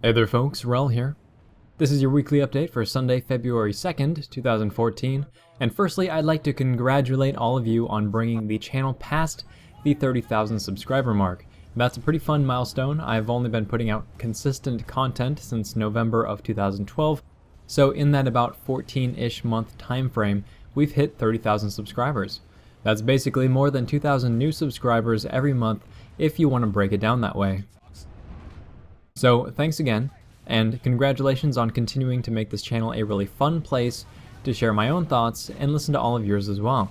Hey there folks, Rel here. This is your weekly update for Sunday, February 2nd, 2014, and firstly I'd like to congratulate all of you on bringing the channel past the 30,000 subscriber mark. That's a pretty fun milestone. I've only been putting out consistent content since November of 2012, so in that about 14-ish month time frame, we've hit 30,000 subscribers. That's basically more than 2,000 new subscribers every month if you want to break it down that way. So thanks again, and congratulations on continuing to make this channel a really fun place to share my own thoughts and listen to all of yours as well.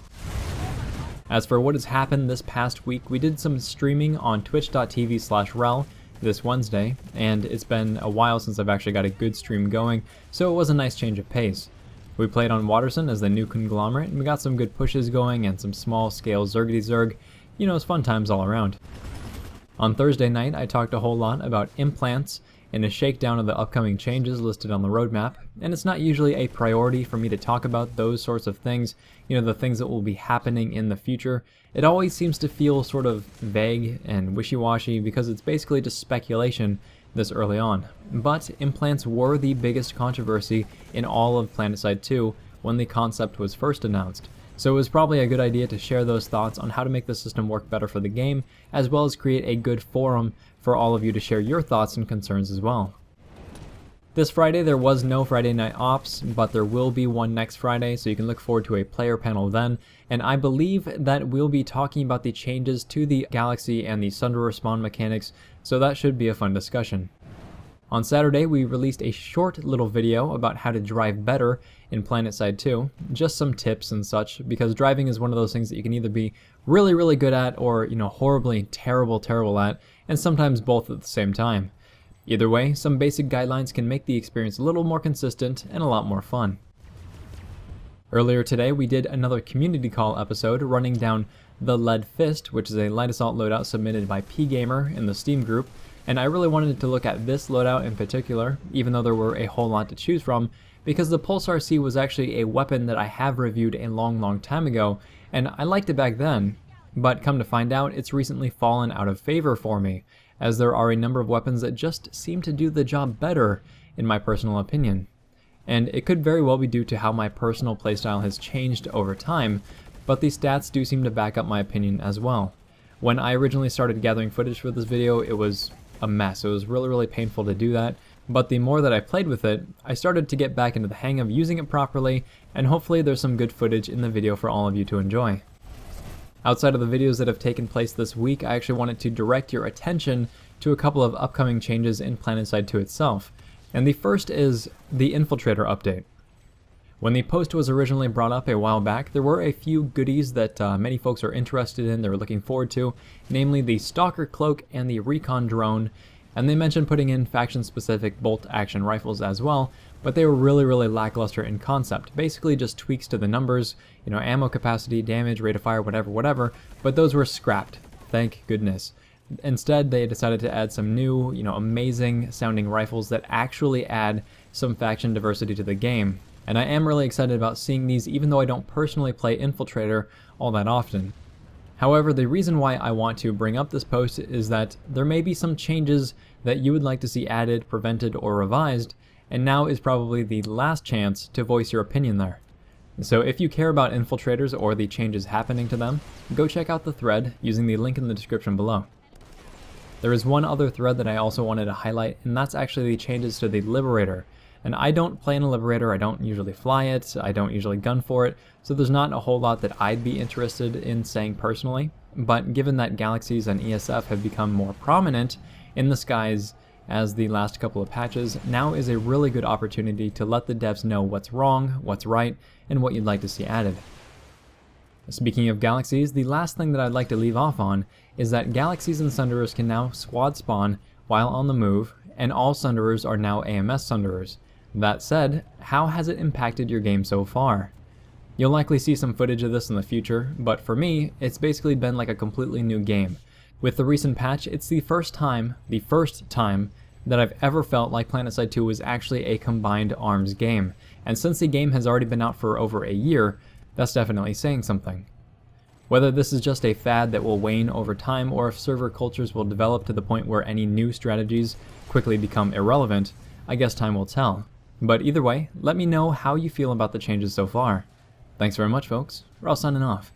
As for what has happened this past week, we did some streaming on twitch.tv/rel this Wednesday, and it's been a while since I've actually got a good stream going, so it was a nice change of pace. We played on Waterson as the new conglomerate, and we got some good pushes going and some small scale zergity-zerg. You know, it's fun times all around. On Thursday night, I talked a whole lot about implants and a shakedown of the upcoming changes listed on the roadmap, and it's not usually a priority for me to talk about those sorts of things, you know, the things that will be happening in the future. It always seems to feel sort of vague and wishy-washy because it's basically just speculation this early on. But implants were the biggest controversy in all of PlanetSide 2 when the concept was first announced. So it was probably a good idea to share those thoughts on how to make the system work better for the game, as well as create a good forum for all of you to share your thoughts and concerns as well. This Friday there was no Friday Night Ops, but there will be one next Friday, so you can look forward to a player panel then, and I believe that we'll be talking about the changes to the Galaxy and the Sunderer spawn mechanics, so that should be a fun discussion. On Saturday, we released a short little video about how to drive better in PlanetSide 2, just some tips and such, because driving is one of those things that you can either be really, really good at or, you know, horribly terrible at, and sometimes both at the same time. Either way, some basic guidelines can make the experience a little more consistent and a lot more fun. Earlier today, we did another community call episode running down the Lead Fist, which is a light assault loadout submitted by PGamer in the Steam group. And I really wanted to look at this loadout in particular, even though there were a whole lot to choose from, because the Pulsar C was actually a weapon that I have reviewed a long time ago, and I liked it back then, but come to find out, it's recently fallen out of favor for me, as there are a number of weapons that just seem to do the job better, in my personal opinion. And it could very well be due to how my personal playstyle has changed over time, but the stats do seem to back up my opinion as well. When I originally started gathering footage for this video, it was a mess. It was really painful to do that, but the more that I played with it, I started to get back into the hang of using it properly, and hopefully there's some good footage in the video for all of you to enjoy. Outside of the videos that have taken place this week, I actually wanted to direct your attention to a couple of upcoming changes in PlanetSide 2 itself, and the first is the Infiltrator update. When the post was originally brought up a while back, there were a few goodies that many folks are interested in, they were looking forward to, namely the Stalker Cloak and the Recon Drone, and they mentioned putting in faction-specific bolt-action rifles as well, but they were really lackluster in concept, basically just tweaks to the numbers, you know, ammo capacity, damage, rate of fire, whatever, but those were scrapped, thank goodness. Instead, they decided to add some new, you know, amazing sounding rifles that actually add some faction diversity to the game. And I am really excited about seeing these, even though I don't personally play Infiltrator all that often. However, the reason why I want to bring up this post is that there may be some changes that you would like to see added, prevented, or revised, and now is probably the last chance to voice your opinion there. So if you care about infiltrators or the changes happening to them, go check out the thread using the link in the description below. There is one other thread that I also wanted to highlight, and that's actually the changes to the Liberator. And I don't play in a Liberator, I don't usually fly it, I don't usually gun for it, so there's not a whole lot that I'd be interested in saying personally, but given that Galaxies and ESF have become more prominent in the skies as the last couple of patches, now is a really good opportunity to let the devs know what's wrong, what's right, and what you'd like to see added. Speaking of Galaxies, the last thing that I'd like to leave off on is that Galaxies and Sunderers can now squad spawn while on the move, and all Sunderers are now AMS Sunderers. That said, how has it impacted your game so far? You'll likely see some footage of this in the future, but for me, it's basically been like a completely new game. With the recent patch, it's the first time that I've ever felt like PlanetSide 2 was actually a combined arms game, and since the game has already been out for over a year, that's definitely saying something. Whether this is just a fad that will wane over time, or if server cultures will develop to the point where any new strategies quickly become irrelevant, I guess time will tell. But either way, let me know how you feel about the changes so far. Thanks very much, folks. We're all signing off.